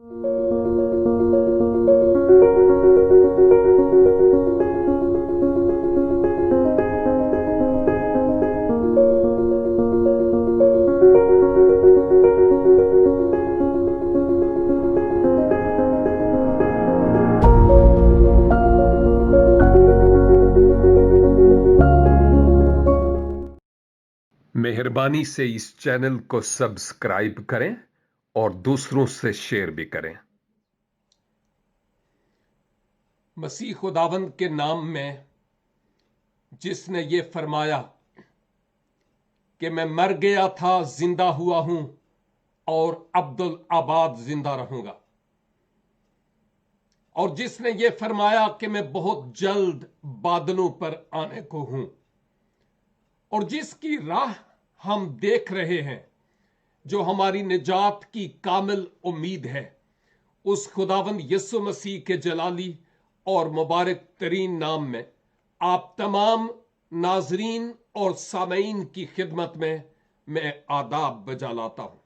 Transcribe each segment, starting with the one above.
मेहरबानी से इस चैनल को सब्सक्राइब करें और दूसरों से शेयर भी करें। मसीह खुदावंद के नाम में जिसने ये फरमाया कि मैं मर गया था जिंदा हुआ हूं और अब्दुल आबाद जिंदा रहूंगा, और जिसने ये फरमाया कि मैं बहुत जल्द बादलों पर आने को हूं, और जिसकी राह हम देख रहे हैं, जो हमारी निजात की कामिल उम्मीद है, उस खुदावंद यीशु मसीह के जलाली और मुबारक तरीन नाम में आप तमाम नाजरीन और सामईन की खिदमत में मैं आदाब बजा लाता हूं।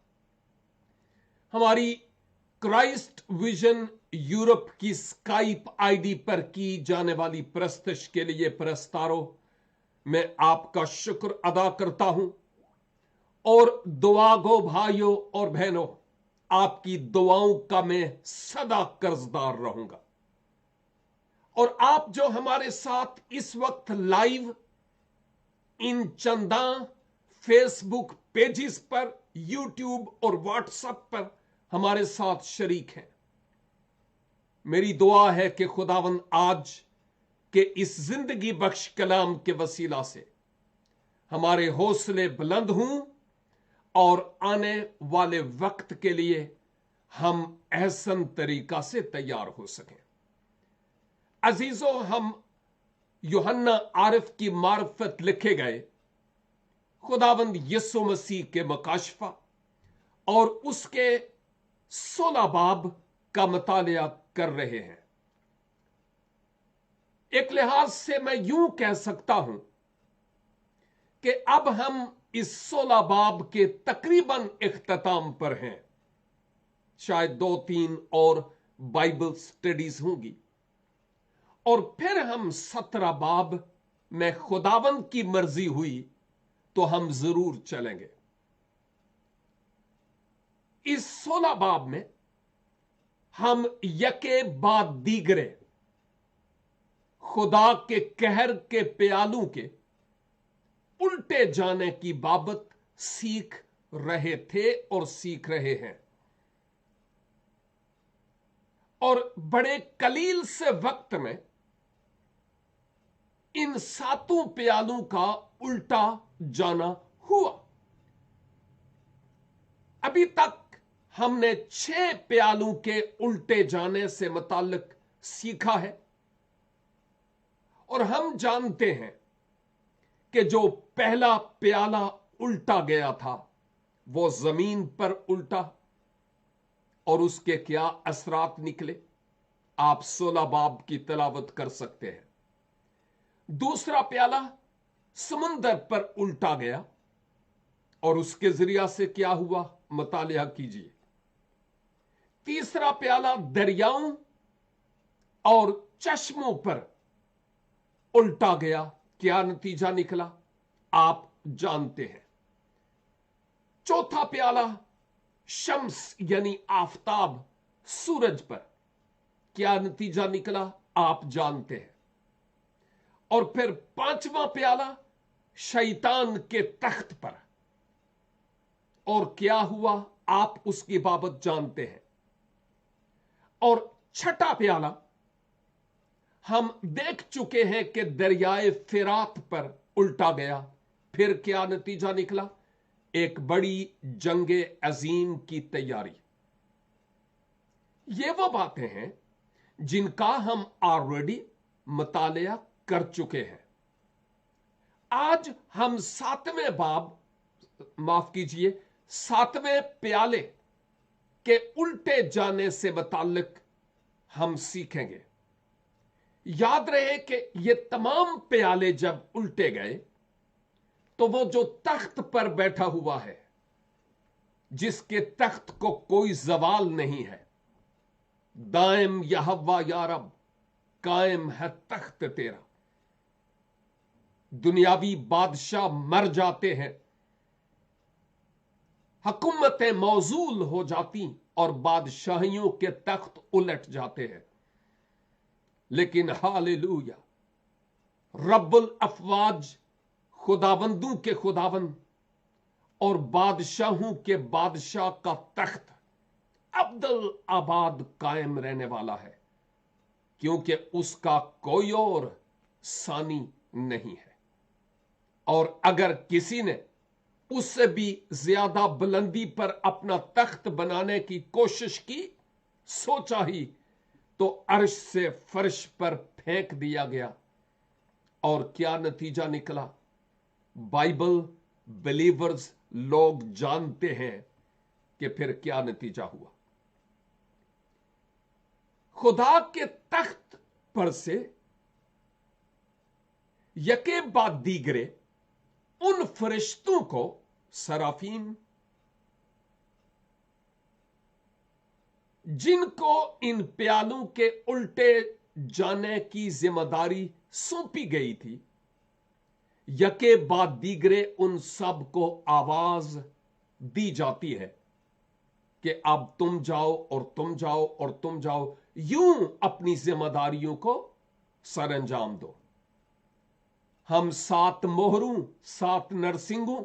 हमारी क्राइस्ट विजन यूरोप की स्काइप आईडी पर की जाने वाली प्रस्तश के लिए परस्तारों, मैं आपका शुक्र अदा करता हूं और दुआ गो भाइयों और बहनों, आपकी दुआओं का मैं सदा कर्जदार रहूंगा। और आप जो हमारे साथ इस वक्त लाइव इन चंदा फेसबुक पेजेस पर, यूट्यूब और व्हाट्सएप पर हमारे साथ शरीक हैं, मेरी दुआ है कि खुदावंद आज के इस जिंदगी बख्श कलाम के वसीला से हमारे हौसले बुलंद हों और आने वाले वक्त के लिए हम एहसन तरीका से तैयार हो सकें। अजीजों, हम यूहन्ना आरिफ की मार्फत लिखे गए खुदावंद यीशु मसीह के मकाशफा और उसके 16 बाब का मुतालिया कर रहे हैं। एक लिहाज से मैं यूं कह सकता हूं कि अब हम इस 16 बाब के तकरीबन इख्तिताम पर हैं। शायद 2-3 और बाइबल स्टडीज होंगी और फिर हम 17 बाब में खुदावंद की मर्जी हुई तो हम जरूर चलेंगे। इस 16 बाब में हम यके बाद दीगरे खुदा के कहर के प्यालू के उल्टे जाने की बाबत सीख रहे थे और सीख रहे हैं, और बड़े कलील से वक्त में इन 7 प्यालों का उल्टा जाना हुआ। अभी तक हमने 6 प्यालों के उल्टे जाने से मुताल्लिक सीखा है, और हम जानते हैं कि जो पहला प्याला उल्टा गया था वो जमीन पर उल्टा, और उसके क्या असरात निकले आप 16 बाब की तिलावत कर सकते हैं। दूसरा प्याला समुंदर पर उल्टा गया और उसके जरिया से क्या हुआ मुतालिया कीजिए। तीसरा प्याला दरियाओं और चश्मों पर उल्टा गया, क्या नतीजा निकला आप जानते हैं। चौथा प्याला शम्स यानी आफताब सूरज पर, क्या नतीजा निकला आप जानते हैं। और फिर 5वां प्याला शैतान के तख्त पर, और क्या हुआ आप उसकी बाबत जानते हैं। और 6ठा प्याला हम देख चुके हैं कि दरियाए फिरात पर उल्टा गया, फिर क्या नतीजा निकला, एक बड़ी जंगे अजीम की तैयारी। ये वो बातें हैं जिनका हम ऑलरेडी मुतालिया कर चुके हैं। आज हम 7वें बाब, माफ कीजिए 7वें प्याले के उल्टे जाने से मुताल्लिक हम सीखेंगे। याद रहे कि ये तमाम प्याले जब उल्टे गए तो वो जो तख्त पर बैठा हुआ है, जिसके तख्त को कोई जवाल नहीं है, दायम यहवा या रब, कायम है तख्त तेरा। दुनियावी बादशाह मर जाते हैं, हुकूमतें मौजूल हो जाती और बादशाहियों के तख्त उलट जाते हैं, लेकिन हालेलुया, रब्बुल अफवाज, खुदावंदों के खुदावंद और बादशाहों के बादशाह का तख्त अब्दुल आबाद कायम रहने वाला है, क्योंकि उसका कोई और सानी नहीं है। और अगर किसी ने उससे भी ज्यादा बुलंदी पर अपना तख्त बनाने की कोशिश की, सोचा ही तो अर्श से फर्श पर फेंक दिया गया। और क्या नतीजा निकला? बाइबल बिलीवर्स लोग जानते हैं कि फिर क्या नतीजा हुआ। खुदा के तख्त पर से यके बाद दीगरे उन फरिश्तों को, सराफीम, जिनको इन प्यालों के उल्टे जाने की जिम्मेदारी सौंपी गई थी, यके बाद दीगरे उन सब को आवाज दी जाती है कि अब तुम जाओ और तुम जाओ और तुम जाओ, यूं अपनी जिम्मेदारियों को सरअंजाम दो। हम 7 मोहरों, 7 नरसिंगों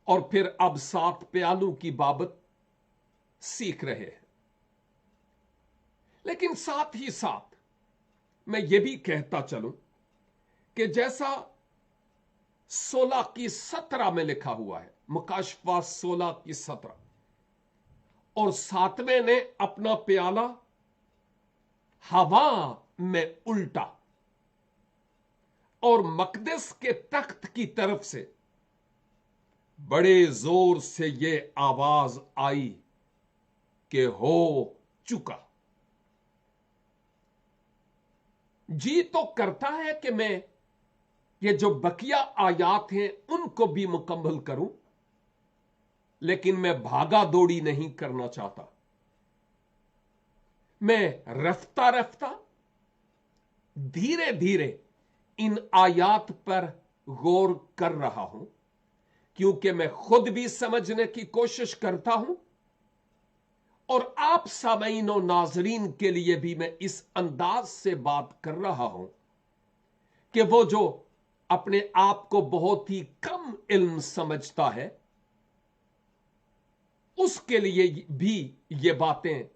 और फिर अब 7 प्यालों की बाबत सीख रहे हैं। लेकिन साथ ही साथ मैं ये भी कहता चलूं कि जैसा 16 की 17 में लिखा हुआ है, मुकाशफा 16 की 17, और 7वें ने अपना प्याला हवा में उल्टा और मकदस के तख्त की तरफ से बड़े जोर से ये आवाज आई कि हो चुका। जी तो करता है कि मैं ये जो बकिया आयात हैं उनको भी मुकम्मल करूं, लेकिन मैं भागा दौड़ी नहीं करना चाहता। मैं रफ्ता रफ्ता धीरे धीरे इन आयात पर गौर कर रहा हूं, क्योंकि मैं खुद भी समझने की कोशिश करता हूं और आप सामीन और नाजरीन के लिए भी मैं इस अंदाज से बात कर रहा हूं कि वो जो अपने आप को बहुत ही कम इल्म समझता है, उसके लिए भी ये बातें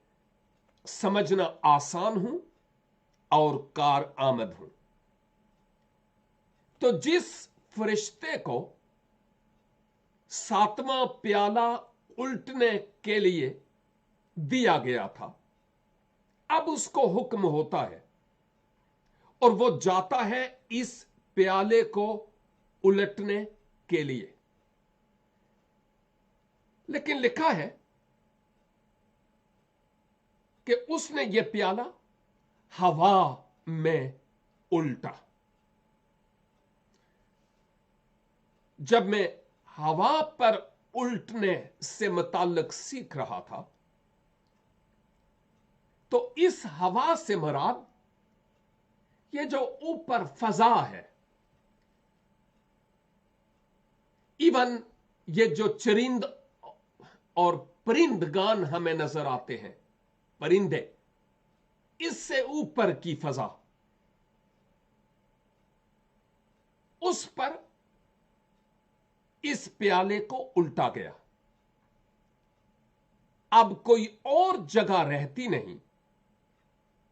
समझना आसान हूं और कार आमद हूं। तो जिस फरिश्ते को 7वां प्याला उल्टने के लिए दिया गया था, अब उसको हुक्म होता है और वो जाता है इस प्याले को उलटने के लिए। लेकिन लिखा है कि उसने ये प्याला हवा में उल्टा। जब मैं हवा पर उल्टने से मुताल्लिक सीख रहा था, तो इस हवा से मुराद ये जो ऊपर फजा है, इवन ये जो चरिंद और परिंदगान हमें नजर आते हैं, परिंदे, इससे ऊपर की फजा, उस पर इस प्याले को उल्टा गया। अब कोई और जगह रहती नहीं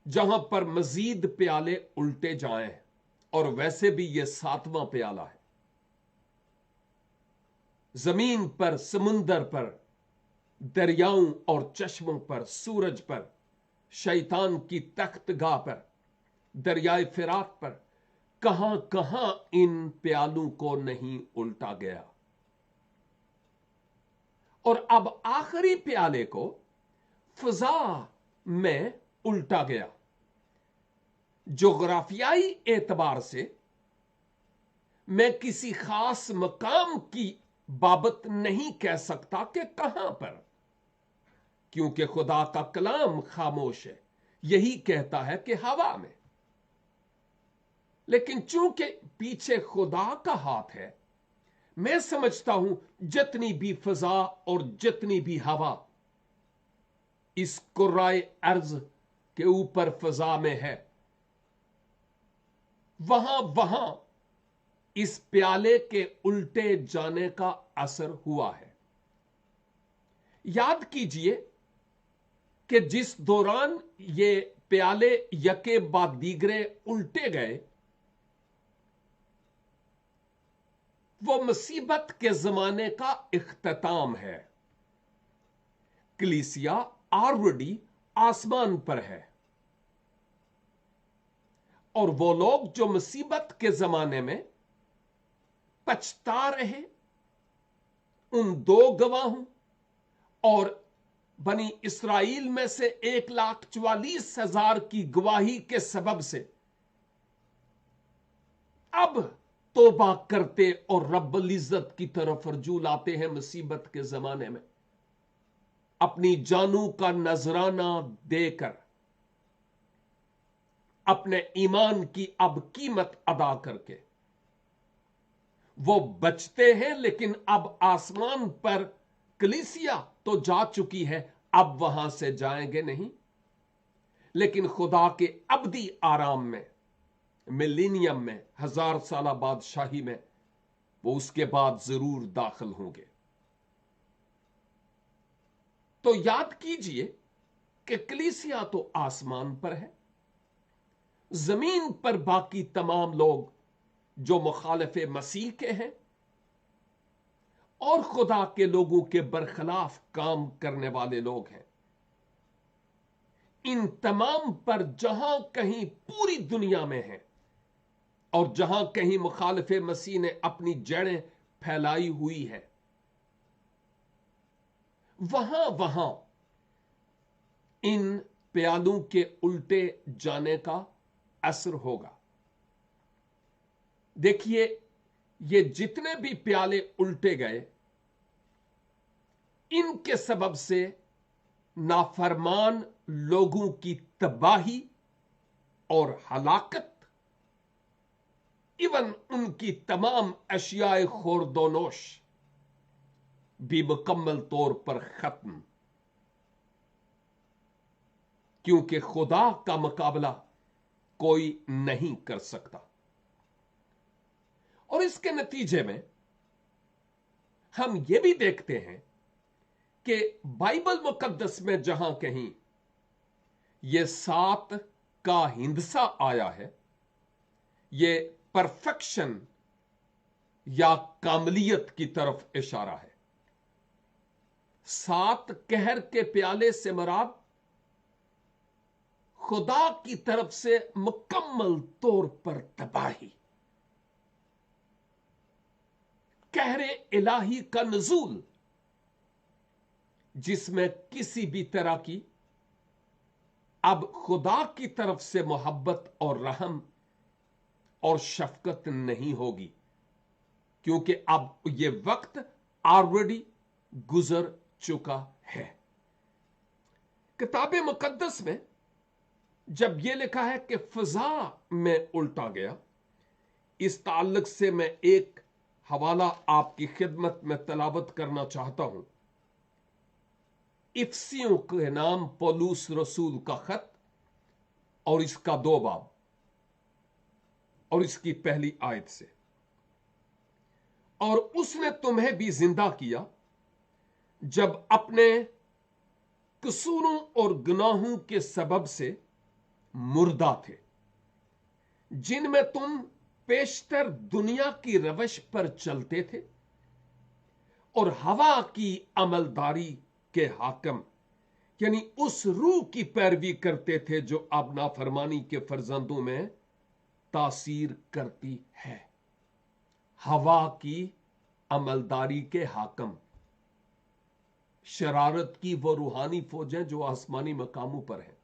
जहां पर मजीद प्याले उल्टे जाएं, और वैसे भी यह 7वां प्याला है। जमीन पर, समुंदर पर, दरियाओं और चश्मों पर, सूरज पर, शैतान की तख्तगाह पर, दरियाए फिरात पर, कहां कहां इन प्यालों को नहीं उल्टा गया। और अब आखिरी प्याले को फजा में उल्टा गया। जोग्राफियाई एतबार से मैं किसी खास मकाम की बाबत नहीं कह सकता कि कहां पर, क्योंकि खुदा का कलाम खामोश है, यही कहता है कि हवा में। लेकिन चूंकि पीछे खुदा का हाथ है, मैं समझता हूं जितनी भी फिजा और जितनी भी हवा इस कुर्राए अर्ज के ऊपर फिजा में है, वहां वहां इस प्याले के उल्टे जाने का असर हुआ है। याद कीजिए कि जिस दौरान ये प्याले यके बाद दीगरे उल्टे गए, वो मुसीबत के जमाने का इख्तिताम है। कलीसिया ऑलरेडी आसमान पर है, और वो लोग जो मुसीबत के जमाने में पछता रहे, उन 2 गवाहों और बनी इस्राइल में से 1,44,000 की गवाही के सबब से अब तौबा करते और रब्बुल इज्जत की तरफ रजू लाते हैं मुसीबत के जमाने में, अपनी जानू का नजराना देकर, अपने ईमान की अब कीमत अदा करके वो बचते हैं। लेकिन अब आसमान पर कलीसिया तो जा चुकी है, अब वहां से जाएंगे नहीं, लेकिन खुदा के अबदी आराम में, मिलेनियम में, 1000 साल बादशाही में, वो उसके बाद जरूर दाखिल होंगे। तो याद कीजिए कि कलीसिया तो आसमान पर है, जमीन पर बाकी तमाम लोग जो मुखालिफे मसीह के हैं और खुदा के लोगों के बरखिलाफ काम करने वाले लोग हैं। इन तमाम पर जहां कहीं पूरी दुनिया में है और जहां कहीं मुखालिफे मसीह ने अपनी जड़ें फैलाई हुई है, वहां वहां इन प्यालों के उल्टे जाने का असर होगा। देखिए, ये जितने भी प्याले उल्टे गए, इनके सबब से नाफरमान लोगों की तबाही और हलाकत, इवन उनकी तमाम अशियाए खोरदोनोश भी मुकम्मल तौर पर खत्म, क्योंकि खुदा का मुकाबला कोई नहीं कर सकता। और इसके नतीजे में हम यह भी देखते हैं कि बाइबल मुकद्दस में जहां कहीं यह 7 का हिंदसा आया है, यह परफेक्शन या कामलियत की तरफ इशारा है। 7 कहर के प्याले से मुराद खुदा की तरफ से मुकम्मल तौर पर तबाही, कहरे इलाही का नजूल, जिसमें किसी भी तरह की अब खुदा की तरफ से मोहब्बत और रहम और शफकत नहीं होगी, क्योंकि अब यह वक्त ऑलरेडी गुजर चुका है। किताब मुकद्दस में जब यह लिखा है कि फिजा में उल्टा गया, इस ताल्लुक से मैं एक हवाला आपकी खिदमत में तलावत करना चाहता हूं। इफसियों के नाम पौलुस रसूल का खत और इसका 2 बाब और इसकी पहली आयत से। और उसने तुम्हें भी जिंदा किया जब अपने कसूरों और गुनाहों के सबब से मुर्दा थे, जिनमें तुम पेशतर दुनिया की रवश पर चलते थे और हवा की अमलदारी के हाकम, यानी उस रूह की पैरवी करते थे जो अब नाफरमानी के फर्जंदों में तासीर करती है। हवा की अमलदारी के हाकम, शरारत की वो रूहानी फौजें जो आसमानी मकामों पर हैं,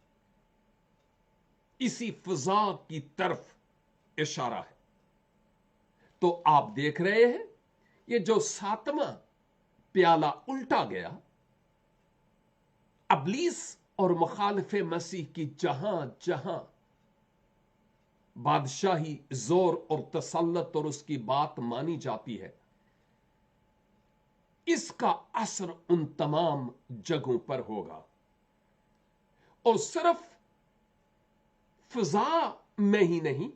इसी फिजा की तरफ इशारा है। तो आप देख रहे हैं, ये जो 7वां प्याला उल्टा गया, अबलीस और मुखालिफ मसीह की जहां जहां बादशाही, जोर और तसल्लत और उसकी बात मानी जाती है, इसका असर उन तमाम जगहों पर होगा। और सिर्फ फिजा में ही नहीं,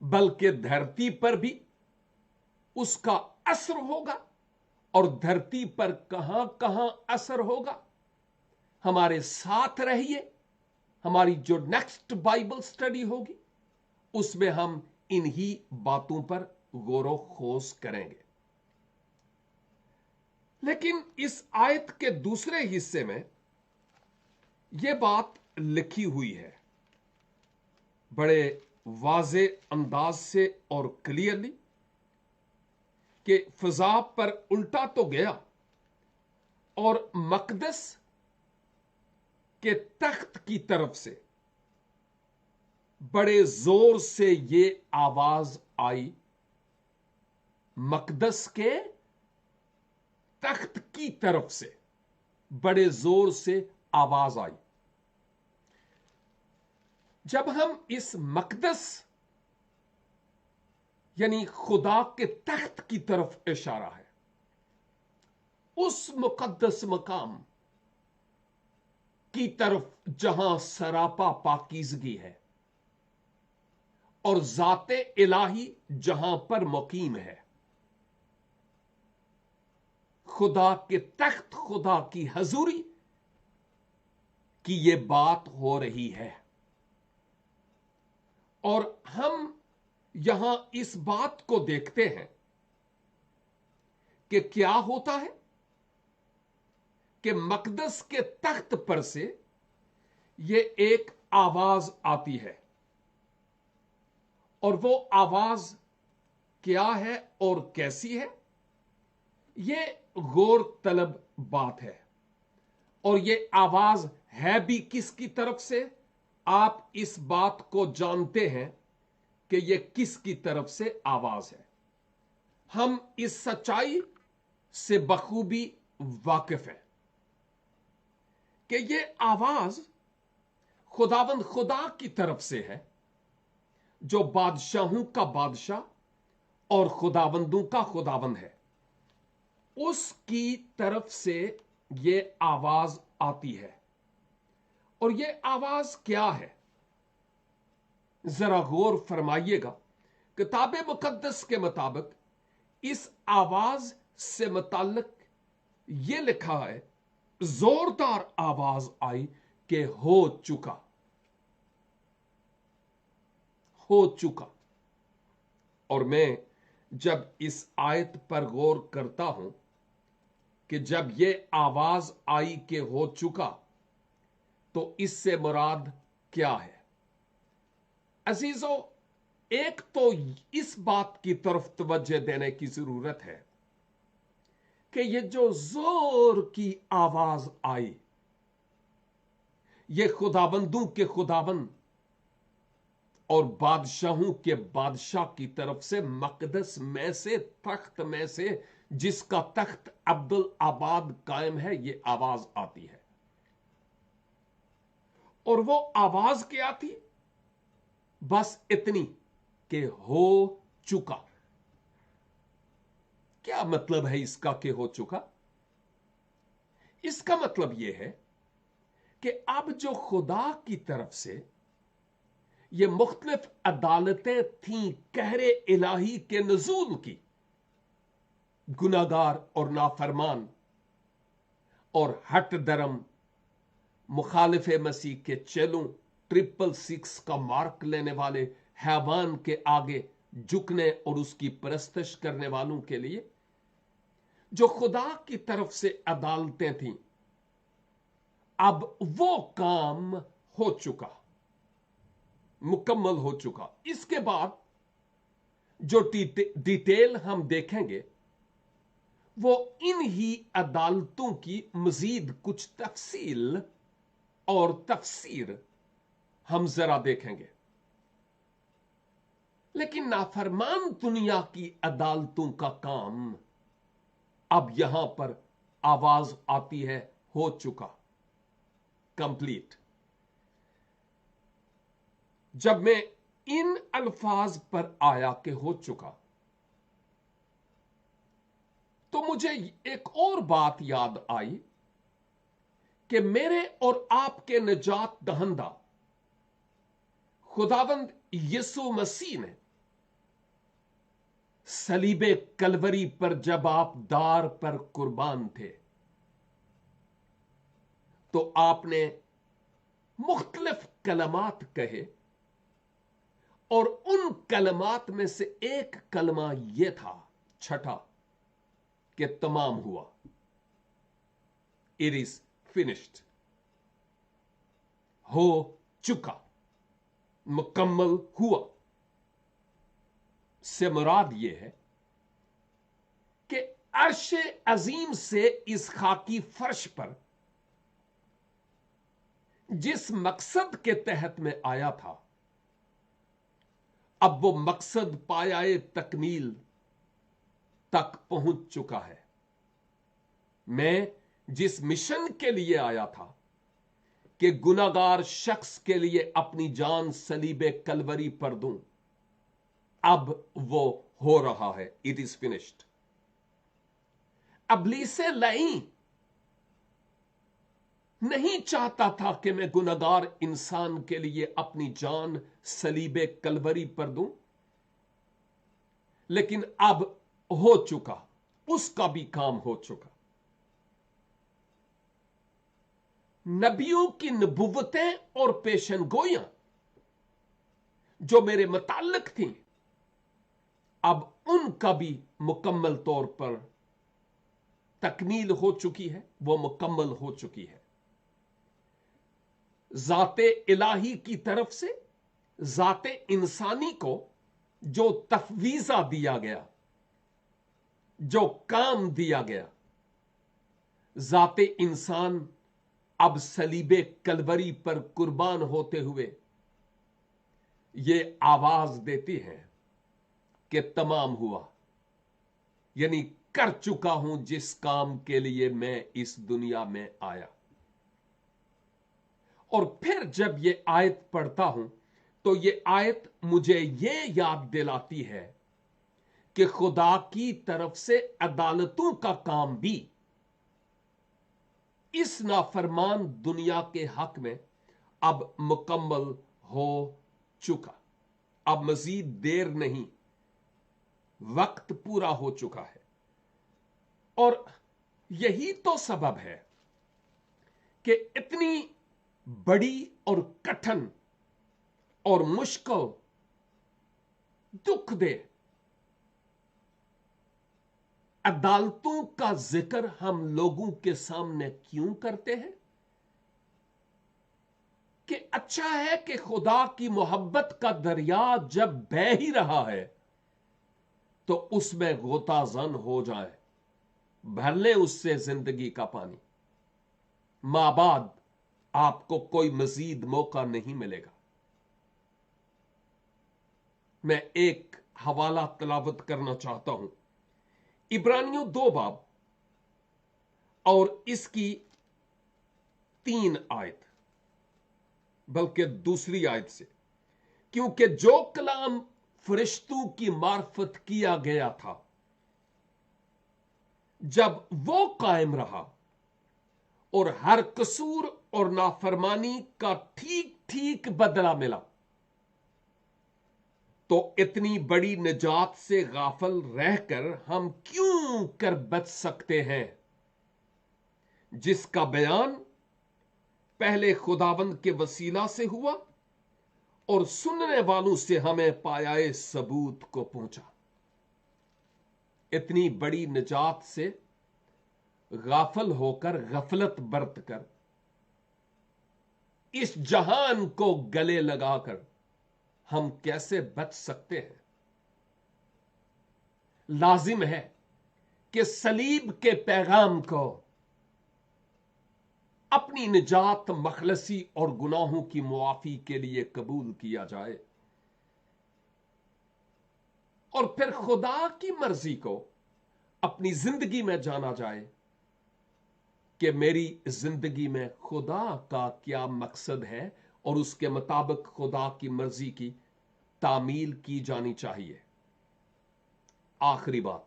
बल्कि धरती पर भी उसका असर होगा। और धरती पर कहां कहां असर होगा, हमारे साथ रहिए। हमारी जो नेक्स्ट बाइबल स्टडी होगी उसमें हम इन्हीं बातों पर गौर खोज करेंगे। लेकिन इस आयत के दूसरे हिस्से में यह बात लिखी हुई है बड़े वाजे अंदाज से और क्लियरली कि फिजा पर उल्टा तो गया और मकदस के तख्त की तरफ से बड़े जोर से ये आवाज आई, मकदस के तख्त की तरफ से बड़े जोर से आवाज आई। जब हम इस मकदस यानी खुदा के तख्त की तरफ इशारा है, उस मुकद्दस मकाम की तरफ जहां सरापा पाकीज़गी है और ज़ाते इलाही जहां पर मुकीम है, खुदा के तख्त, खुदा की हजूरी की यह बात हो रही है। और हम यहां इस बात को देखते हैं कि क्या होता है कि मकदस के तख्त पर से यह एक आवाज आती है। और वो आवाज क्या है और कैसी है, यह गौर तलब बात है। और यह आवाज है भी किसकी तरफ से, आप इस बात को जानते हैं कि यह किसकी तरफ से आवाज है। हम इस सच्चाई से बखूबी वाकिफ हैं कि यह आवाज खुदावंद खुदा की तरफ से है, जो बादशाहों का बादशाह और खुदावंदों का खुदावंद है। उसकी तरफ से यह आवाज आती है। और यह आवाज क्या है, जरा गौर फरमाइएगा। किताब मुकद्दस के मुताबिक इस आवाज से मुताल्लिक यह लिखा है, जोरदार आवाज आई कि हो चुका, हो चुका। और मैं जब इस आयत पर गौर करता हूं कि जब यह आवाज आई कि हो चुका, तो इससे मुराद क्या है? अजीजों, एक तो इस बात की तरफ तवज्जो देने की जरूरत है कि ये जो जोर की आवाज आई, ये खुदाबंदों के खुदाबंद और बादशाहों के बादशाह की तरफ से, मकदस में से, तख्त में से, जिसका तख्त अब्दुल आबाद कायम है, ये आवाज आती है। और वो आवाज क्या थी? बस इतनी कि हो चुका। क्या मतलब है इसका कि हो चुका? इसका मतलब यह है कि अब जो खुदा की तरफ से ये मुख्तलिफ अदालतें थीं कहरे इलाही के नजूल की, गुनाहगार और नाफरमान और हट दरम मुखालिफ मसीह के चेलों, 666 का मार्क लेने वाले हैवान के आगे झुकने और उसकी परस्तिश करने वालों के लिए जो खुदा की तरफ से अदालतें थीं, अब वो काम हो चुका, मुकम्मल हो चुका। इसके बाद जो डिटेल हम देखेंगे वो इन ही अदालतों की मजीद कुछ तफसील और तफसीर हम जरा देखेंगे। लेकिन नाफरमान दुनिया की अदालतों का काम, अब यहां पर आवाज आती है, हो चुका, कंप्लीट। जब मैं इन अल्फाज पर आया कि हो चुका, तो मुझे एक और बात याद आई कि मेरे और आपके निजात दहंदा खुदावंद यीशु मसीह ने सलीबे कलवरी पर जब आप दार पर कुर्बान थे, तो आपने मुख्तलिफ कलमात कहे, और उन कलमात में से एक कलमा यह था, छठा, कि तमाम हुआ। इट इज फिनिश्ड, हो चुका, मुकम्मल हुआ। से मुराद यह है कि अर्शे अजीम से इस खाकी फर्श पर जिस मकसद के तहत में आया था, अब वो मकसद पायाए तकमील तक पहुंच चुका है। मैं जिस मिशन के लिए आया था कि गुनाहगार शख्स के लिए अपनी जान सलीबे कलवरी पर दूं, अब वो हो रहा है। It is finished. अबलीसे लईं नहीं चाहता था कि मैं गुनाहगार इंसान के लिए अपनी जान सलीबे कलवरी पर दूं, लेकिन अब हो चुका, उसका भी काम हो चुका। नबियों की नबुव्वतें और पेशनगोइयां जो मेरे मुताल्लिक थीं, अब उनका भी मुकम्मल तौर पर तकमील हो चुकी है, वो मुकम्मल हो चुकी है। जाते इलाही की तरफ से जाते इंसानी को जो तफवीजा दिया गया, जो काम दिया गया, जाते इंसान अब सलीबे कलवरी पर कुर्बान होते हुए ये आवाज देती है कि तमाम हुआ, यानी कर चुका हूं जिस काम के लिए मैं इस दुनिया में आया। और फिर जब ये आयत पढ़ता हूं तो ये आयत मुझे ये याद दिलाती है कि खुदा की तरफ से अदालतों का काम भी इस नाफरमान दुनिया के हक में अब मुकम्मल हो चुका। अब मजीद देर नहीं, वक्त पूरा हो चुका है। और यही तो सबब है कि इतनी बड़ी और कठिन और मुश्किल, दुख दे अदालतों का जिक्र हम लोगों के सामने क्यों करते हैं? कि अच्छा है कि खुदा की मोहब्बत का दरिया जब बह ही रहा है तो उसमें गोताजन हो जाए, भर ले उससे जिंदगी का पानी। माबाद आपको कोई मजीद मौका नहीं मिलेगा। मैं एक हवाला तलावत करना चाहता हूं, इब्रानियों 2 बाब और इसकी 3 आयत, बल्कि दूसरी आयत से, क्योंकि जो कलाम फरिश्तों की मार्फत किया गया था, जब वो कायम रहा और हर कसूर और नाफरमानी का ठीक ठीक बदला मिला, तो इतनी बड़ी निजात से गाफल रहकर हम क्यों कर बच सकते हैं, जिसका बयान पहले खुदावंद के वसीला से हुआ और सुनने वालों से हमें पायाए सबूत को पहुंचा। इतनी बड़ी निजात से गाफल होकर, गफलत बरत कर, इस जहान को गले लगाकर हम कैसे बच सकते हैं? लाजिम है कि सलीब के पैगाम को अपनी निजात, मखलसी और गुनाहों की मुआफी के लिए कबूल किया जाए और फिर खुदा की मर्जी को अपनी जिंदगी में जाना जाए کہ میری जिंदगी में खुदा का क्या मकसद है और उसके मुताबिक खुदा की मर्जी की तामील की जानी चाहिए। आखिरी बात,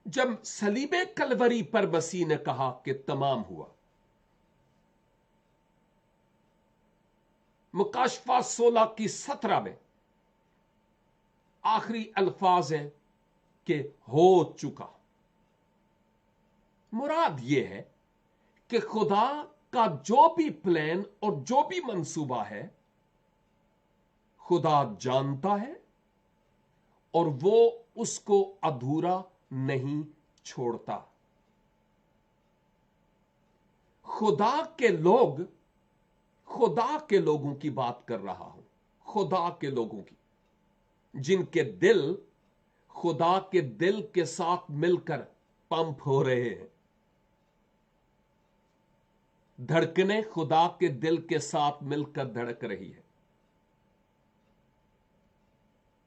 जब सलीबे कलवरी पर मसीह ने कहा कि तमाम हुआ, मुकाशफा 16:17 में आखिरी अल्फाज हैं कि हो चुका। मुराद यह है कि खुदा का जो भी प्लान और जो भी मंसूबा है खुदा जानता है और वो उसको अधूरा नहीं छोड़ता। खुदा के लोगों की बात कर रहा हूं, खुदा के लोगों की, जिनके दिल खुदा के दिल के साथ मिलकर पंप हो रहे हैं। धड़कनें खुदा के दिल के साथ मिलकर धड़क रही है।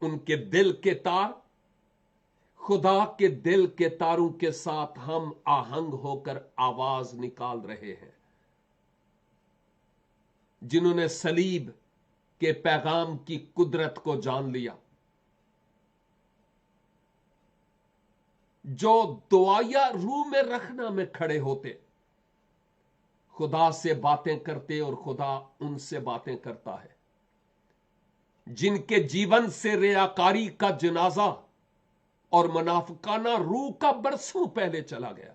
उनके दिल के तार खुदा के दिल के तारों के साथ हम आहंग होकर आवाज निकाल रहे हैं। जिन्होंने सलीब के पैगाम की कुदरत को जान लिया, जो दुआया रूह में रखना में खड़े होते, खुदा से बातें करते और खुदा उनसे बातें करता है। जिनके जीवन से रियाकारी का जनाजा और मुनाफिकाना रूह का बरसों पहले चला गया,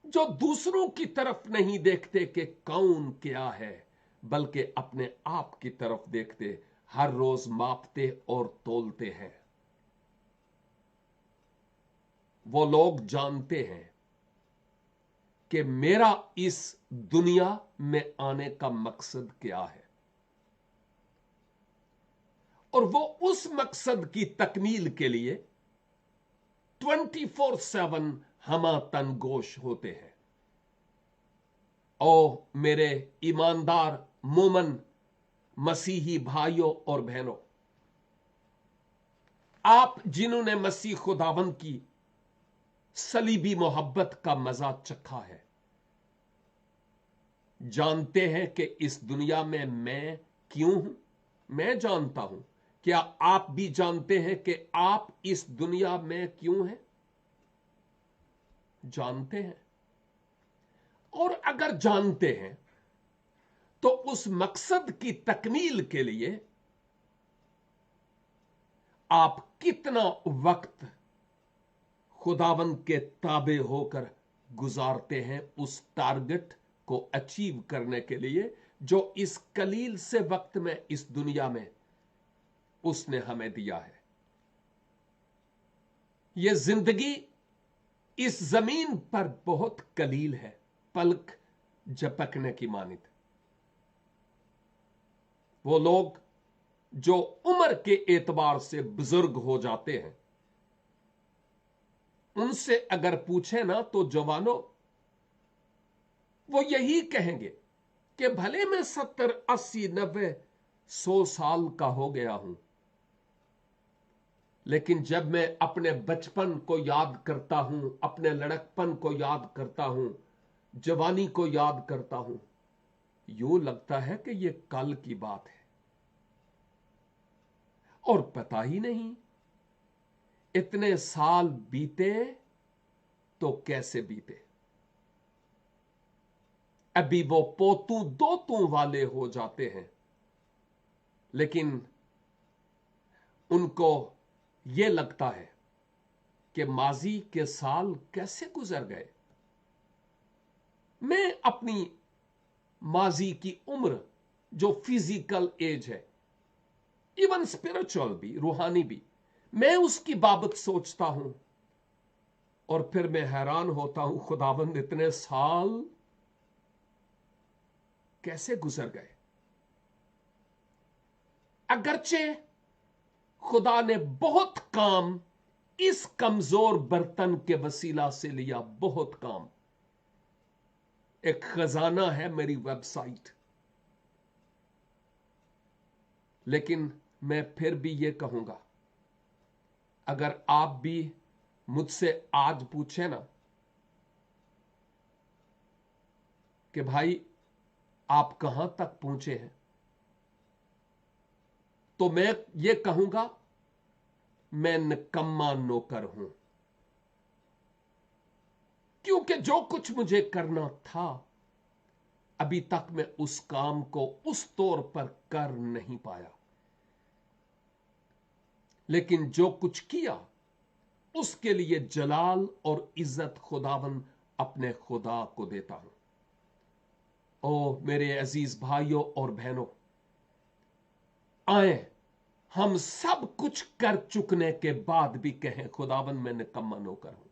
जो दूसरों की तरफ नहीं देखते कि कौन क्या है, बल्कि अपने आप की तरफ देखते, हर रोज मापते और तोलते हैं। वो लोग जानते हैं कि मेरा इस दुनिया में आने का मकसद क्या है, और वो उस मकसद की तकमील के लिए 24/7 हमा तनगोश होते हैं। ओ मेरे ईमानदार मोमन मसीही भाइयों और बहनों, आप जिन्होंने मसीह खुदावंद की सलीबी मोहब्बत का मजा चखा है, जानते हैं कि इस दुनिया में मैं क्यों हूं। मैं जानता हूं। क्या आप भी जानते हैं कि आप इस दुनिया में क्यों हैं? जानते हैं। और अगर जानते हैं तो उस मकसद की तकमील के लिए आप कितना वक्त खुदावंद के ताबे होकर गुजारते हैं उस टारगेट को अचीव करने के लिए जो इस कलील से वक्त में इस दुनिया में उसने हमें दिया है। यह जिंदगी इस जमीन पर बहुत कलील है, पलक झपकने की मानित। वो लोग जो उम्र के एतबार से बुजुर्ग हो जाते हैं, उनसे अगर पूछे ना तो जवानों, वो यही कहेंगे कि भले मैं 70, 80, 90, 100 साल का हो गया हूं, लेकिन जब मैं अपने बचपन को याद करता हूं, अपने लड़कपन को याद करता हूं, जवानी को याद करता हूं, यूं लगता है कि यह कल की बात है। और पता ही नहीं इतने साल बीते तो कैसे बीते। अभी वो पोतू दोतू वाले हो जाते हैं, लेकिन उनको यह लगता है कि माजी के साल कैसे गुजर गए। मैं अपनी माजी की उम्र, जो फिजिकल एज है, इवन स्पिरिचुअल भी, रूहानी भी, मैं उसकी बाबत सोचता हूं और फिर मैं हैरान होता हूं, खुदावंद इतने साल कैसे गुजर गए। अगरचे खुदा ने बहुत काम इस कमजोर बर्तन के वसीला से लिया, बहुत काम। एक खजाना है मेरी वेबसाइट, लेकिन मैं फिर भी यह कहूंगा, अगर आप भी मुझसे आज पूछे ना کہ بھائی آپ کہاں تک پہنچے ہیں، تو میں یہ کہوں گا میں نکما نوکر ہوں، کیونکہ جو کچھ مجھے کرنا تھا ابھی تک میں اس کام کو اس طور پر کر نہیں پایا، لیکن جو کچھ کیا اس کے لیے جلال اور عزت خداوند اپنے خدا کو دیتا ہوں۔ او میرے عزیز بھائیوں اور بہنوں، آئیں ہم سب کچھ کر چکنے کے بعد بھی کہیں خداوند میں نکما نوکر ہوں،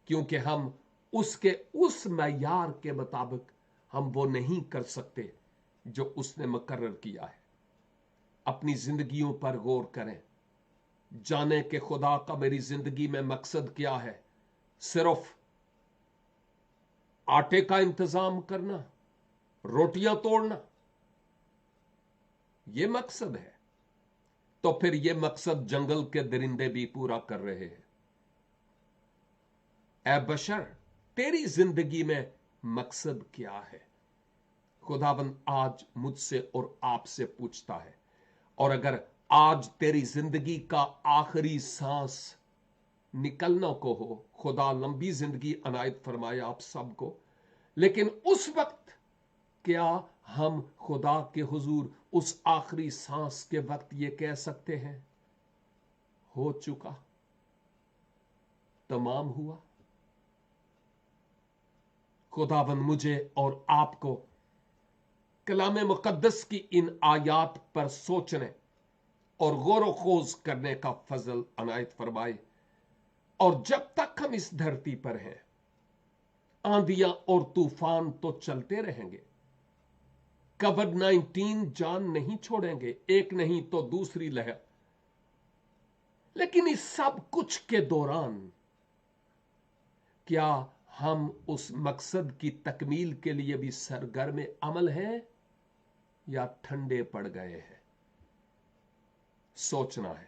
کیونکہ ہم اس کے اس معیار کے مطابق ہم وہ نہیں کر سکتے جو اس نے مقرر کیا ہے۔ اپنی زندگیوں پر غور کریں، جانے کہ خدا کا میری زندگی میں مقصد کیا ہے؟ صرف آٹے کا انتظام کرنا، روٹیاں توڑنا، یہ مقصد ہے؟ تو پھر یہ مقصد جنگل کے درندے بھی پورا کر رہے ہیں۔ اے بشر، تیری زندگی میں مقصد کیا ہے؟ خداوند آج مجھ سے اور آپ سے پوچھتا ہے، اور اگر آج تیری زندگی کا آخری سانس نکلنا کو ہو، خدا لمبی زندگی عنایت فرمائے آپ سب کو، لیکن اس وقت کیا ہم خدا کے حضور اس آخری سانس کے وقت یہ کہہ سکتے ہیں ہو چکا، تمام ہوا؟ خداوند مجھے اور آپ کو کلام مقدس کی ان آیات پر سوچنے اور غور و خوض کرنے کا فضل عنایت فرمائے، اور جب تک ہم اس دھرتی پر ہیں آندیاں اور طوفان تو چلتے رہیں گے، کووڈ-19 جان نہیں چھوڑیں گے، ایک نہیں تو دوسری لہر، لیکن اس سب کچھ کے دوران کیا ہم اس مقصد کی تکمیل کے لیے بھی سرگرم عمل ہیں یا ٹھنڈے پڑ گئے ہیں؟ سوچنا ہے۔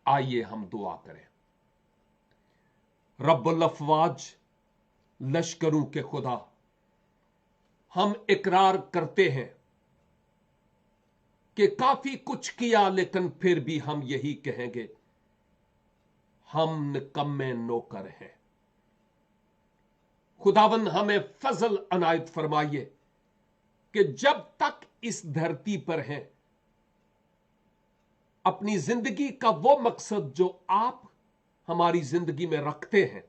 آئیے ہم دعا کریں۔ رب الافواج، لشکروں کے خدا، ہم اقرار کرتے ہیں کہ کافی کچھ کیا، لیکن پھر بھی ہم یہی کہیں گے ہم نکمے نوکر ہیں۔ خداوند ہمیں فضل عنایت فرمائیے کہ جب تک اس دھرتی پر ہیں اپنی زندگی کا وہ مقصد جو آپ ہماری زندگی میں رکھتے ہیں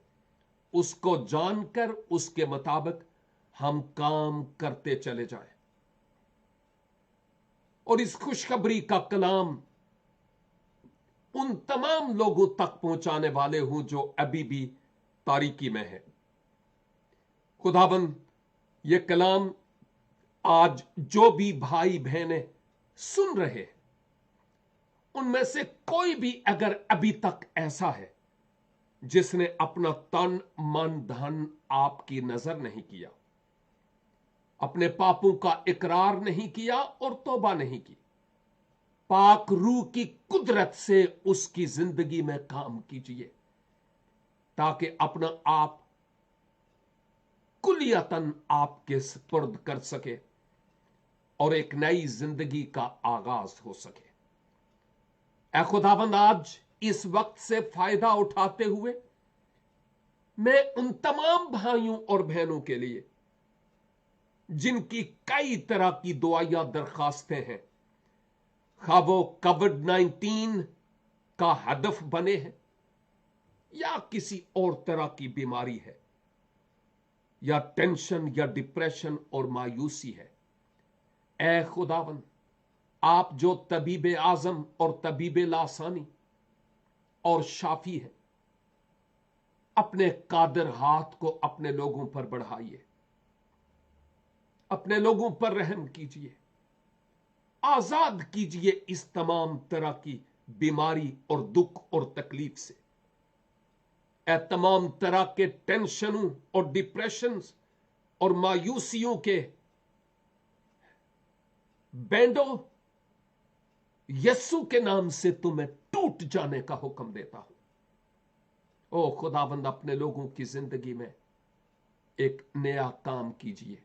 اس کو جان کر اس کے مطابق ہم کام کرتے چلے جائیں، اور اس خوشخبری کا کلام ان تمام لوگوں تک پہنچانے والے ہوں جو ابھی بھی تاریکی میں ہیں۔ خداوند یہ کلام آج جو بھی بھائی بہنیں سن رہے ہیں ان میں سے کوئی بھی اگر ابھی تک ایسا ہے جس نے اپنا تن من دھن آپ کی نظر نہیں کیا، اپنے پاپوں کا اقرار نہیں کیا اور توبہ نہیں کی، پاک روح کی قدرت سے اس کی زندگی میں کام کیجئے تاکہ اپنا آپ کلیتاً آپ کے سپرد کر سکے اور ایک نئی زندگی کا آغاز ہو سکے۔ اے خداوند، آج اس وقت سے فائدہ اٹھاتے ہوئے میں ان تمام بھائیوں اور بہنوں کے لیے جن کی کئی طرح کی دعائیاں درخواستیں ہیں، خواہ وہ کووڈ-19 کا ہدف بنے ہیں یا کسی اور طرح کی بیماری ہے یا ٹینشن یا ڈپریشن اور مایوسی ہے، اے خداوند آپ جو طبیب اعظم اور طبیب لاسانی اور شافی ہے، اپنے قادر ہاتھ کو اپنے لوگوں پر بڑھائیے، اپنے لوگوں پر رحم کیجئے، آزاد کیجئے اس تمام طرح کی بیماری اور دکھ اور تکلیف سے، اے تمام طرح کے ٹینشنوں اور ڈپریشنز اور مایوسیوں کے بینڈوں یسوع کے نام سے تمہیں ٹوٹ جانے کا حکم دیتا ہوں۔ او خداوند اپنے لوگوں کی زندگی میں ایک نیا کام کیجئے،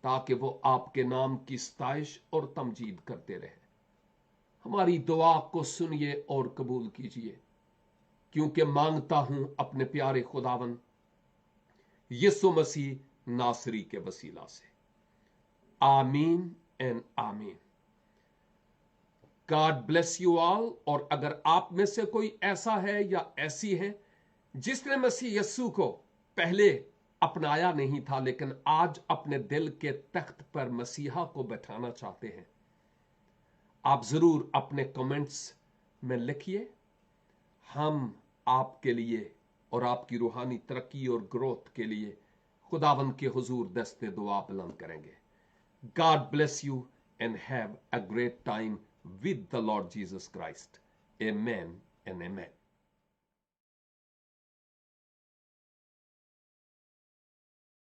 ताकि वो आपके नाम की स्तैश और तमजीद करते रहे। हमारी दुआ को सुनिए और कबूल कीजिए, क्योंकि मांगता हूं अपने प्यारे खुदावन यीशु मसीह नासरी के वसीला से। आमीन एंड आमीन। God bless you all. और अगर आप में से कोई ऐसा है या ऐसी है जिसने मसीह यीशु को पहले अपनाया नहीं था, लेकिन आज अपने दिल के तख्त पर मसीहा को बैठाना चाहते हैं, आप जरूर अपने कमेंट्स में लिखिए। हम आपके लिए और आपकी रूहानी तरक्की और ग्रोथ के लिए खुदावंद के हुजूर दस्ते दुआ बुलंद करेंगे। God bless you and have a great time with the Lord Jesus Christ. Amen and amen.